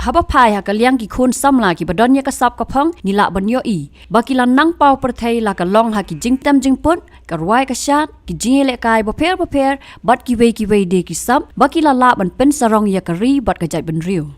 haba pai ha kaliang ki khun samla ki badon ya kasap ka phang nila banyo i bakilan nang pau perthai la ka long ha ki jingtam jingput karwai ka shat ki jingele kai ba pher bat ki wei de ki sam bakila la ban pen sarong ya kari bat ka jai ban riu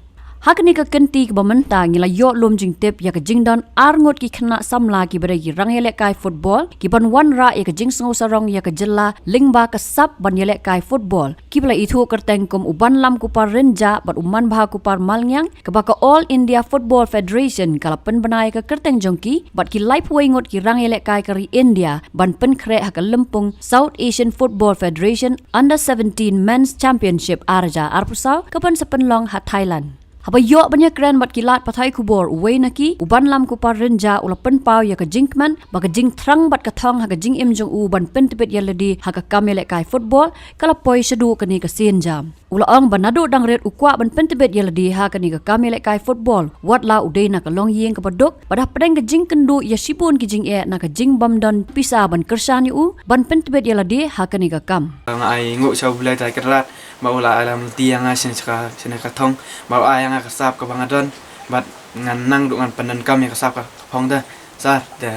hakni ka kenti ka bamanta ngila yo lom jing tep ya ka jingdon arngot ki khna samla ki bare ki rangele kai football ki ban wan ra ya ka jing sngo sarong ya ka jilla lingba ka sap ban yele kai football ki bla ithu kerteng kum uban lam ku par renja bat umman bha ku par malngyang ka ba ka all india football federation kala pen banai ka kerteng jongki bat ki life way ngot ki rangele kai kari india ban pen khre ha ka lempung south asian football federation under 17 men's championship arja arpusau ka ban sapen long ha thailand haba yo banyak keren bat kilat pathai kubor uwei naki uban lam ku par renja ulapen pau ya ka jingkman ba ka jing thrang bat ka thong ha ka jing im jong u ban pen tepet yaladi ha ka kamele kai football kala poi sedu kani ka sin jam ula ong banadu dang red ukwa ban pen tepet yaladi ha kani ka kamele kai football wat la udei na ka long yeng ka badok pada pedeng ka jing kendu ya sipun ki jing e na ka jing bam don pisa ban kersan yu ban pen tepet yaladi ha kani ka kam ai nguk chau bulai tai kerat mau la alam tiang asin ka thong mau ai nga kasap ka bangadon bat ngan nang du ngan panan kam ya kasap ka phong da sar da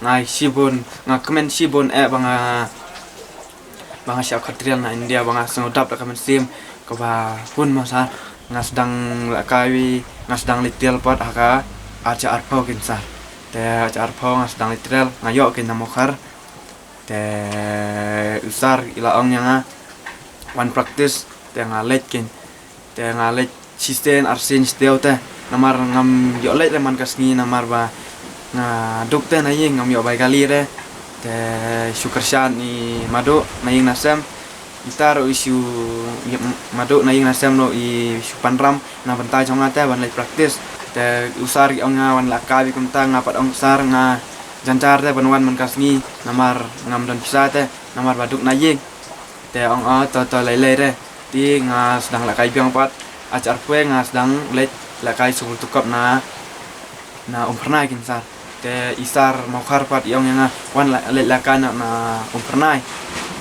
ngai sibun nga kemen sibun banga syak khatrial na india banga sengudap la kamen sim ka ba hun ma sar nga sedang la kawi nga sedang litial pot aka aja arpo kin sar da aja arpo nga sedang litial ngayo kin namokhar te usar ila ong nga one practice te ngalet kin te ngalet sistem arsen steo te namar ngam yo let man kasni namar ba na duk te na yeng ngam yo bai kali re te syukurshan ni madu na yeng nasem itar isu madu na yeng nasem no i panram na bantai chonga te ban let practice te usar ong nga wan lakabi kunta ngapat ong sar nga jancar te ban wan man kasni namar ngam dan pisa te namar baduk na yeng te ong to lele re ti nga sedang lakai biang pat acar kue nga sedang let lakai sukul tukap na umpernai kin sar te isar mokhar pat yong nga wan let lakai na umpernai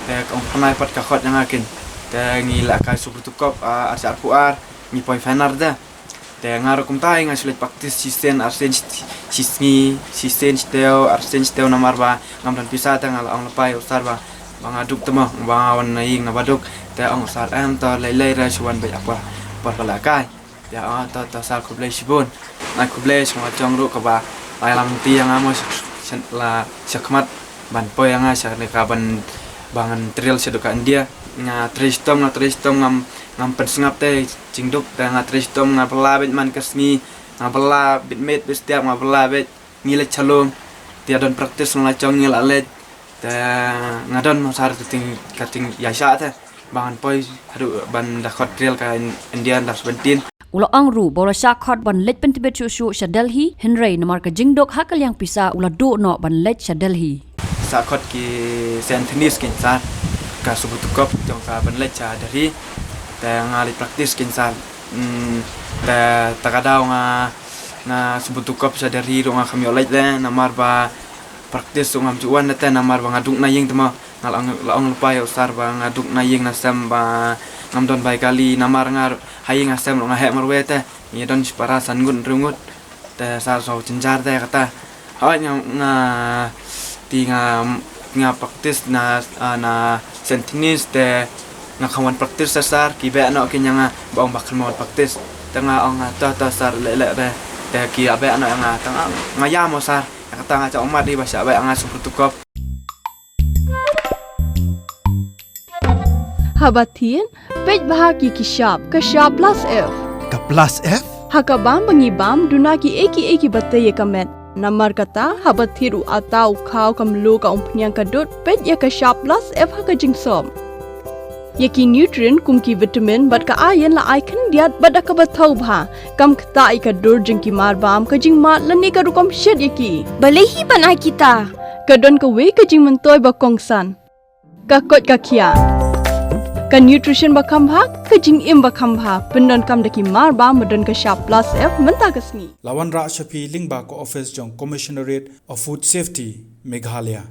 te umpernai pat ka khot nga kin te ngi lakai sukul tukap acar kuar ngi poi fanar da te ngaru kum tai nga sulit praktis arsen steo namar ba ngam dan pisa ta ngal ong lepai usar ba bangaduk temo bangawan na ying na baduk te ong usar am to lele ra suan ba apa perkalakai ya ta sal kublai sibun na kublai semua jong ru ka ba lai lam ti yang amo la sakmat ban po yang asa ne ka ban bangan trial seduka india nga tristom ngam pen singap te cingduk te nga tristom nga pela bet man kasni nga pela bit met setiap nga pela bet ngile chalong dia don praktis la chong ngil alet te ngadon masar kating yasa te bangan poi hadu ban dakot trial ka indian das bentin ula angru bola shakhot ban let pen tibet shu shadelhi henry namar ka jingdok hakal yang pisa ula do no ban let shadelhi sakot ki sentenis kin sar ka subutukop jong ka ban let dari te ngali praktis kin sar te takadau nga subutukop sadari ro nga kami let le namar ba praktis ngam cuan te namar ba ngaduk na yeng temo laong lupa ya usar ba ngaduk na yeng nasam ba ngam don bai kali namar ngar hayeng asam lo ngahe marwe te ni don para sangun rungut te sar so cincar te kata hanya nga praktis na sentinis te nga kawan praktis sar ki be no kinya nga baong bakal mau praktis tengah ong ta sar lele te ki abe no nga tengah ngaya mo sar kata nga ca umat di bahasa abe nga subutukop Habatin, pej bahagi kishap plus F. Ka plus F? Hakabam bangibam dunaki eki batay kamet. Namar kata habathiru atau kau kamlu ka umpnyang kadut pej ya kishap plus F haka jingsom. Yaki nutrient kumki vitamin bat ka ayan la icon diat bat ka bathau bha kam kta ka dur jingki marbam ka jing mat lani ka rukom shed yaki. Balehi banai kita. Kadon ka we ka jing mentoy ba kongsan. Ka kot ka kia. Ka nutrition bakam bha ka jing im bakam bha pendon kam daki mar ba madon ka sharp plus F menta kasni Lawan Ra Shafi Lingba ko office jong Commissionerate of Food Safety Meghalaya